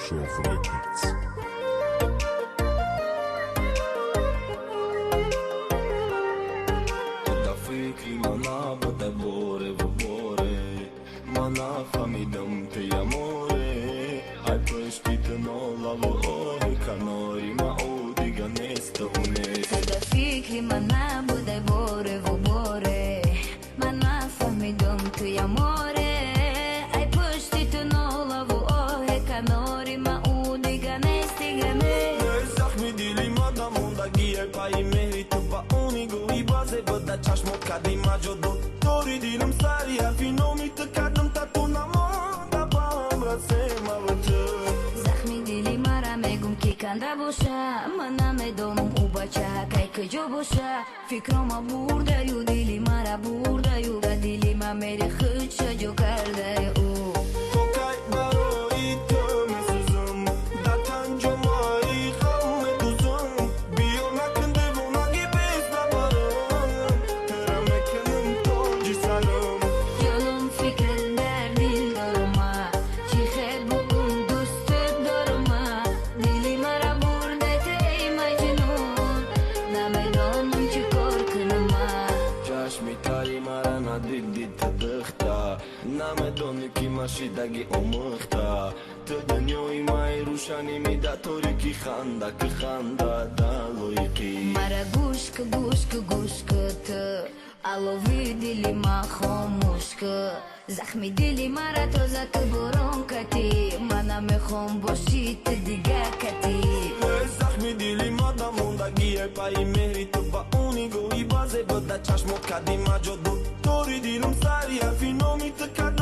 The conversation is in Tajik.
Show Records. Da fikri mana bada bore vo bore Mana famidam te amore Hai păștit în olavă ore Ca nori ma odiga nesta unesta Da fikri mana bude bore vo bore Mana famidom tu amore Ai păștit în olavă ore Ca nori ma odiga nestiga me Zahmi dili mada munda gie pa i merito pa unigo i baze Bada qash mo kadi ma gjo doktori dinëm sari A finomi të kadëm tatu na moda Pa mbra se ma vëtë Zahmi dili mara me gum ki kanda bosha Mana me domum u bacha Kaj këgjo bosha Fikro ma burda ju dili mara burda ju Ga dili ma meri khëqa gjo kardare u Tokaj baro i të me suzëm Da të njo ma i kham me tuzëm Bio na këndevo na gjibes da barëm Tëra me kënëm to gjisarëm Yolum fikrin derdin dorma Qi bu dostet dorma Dili mara burda te majnun Na me donum që korkën ma Qash mi tari mara na dit të dëhta Na me do në kima shi dagi o mëhta Të dënjoj ma i rushani mi datori ki khanda Kë khanda daloj ki Mara gushkë të Alo vidili ma khomushkë Zahmi dili mara to zakë boron kati Mana me khom boshit të diga kati Zahmi dili ma da munda gjie pa i merito Pa unigo i baze Bëda qash mo kadi ma gjo doktori Dinëm sari a finomi të kadi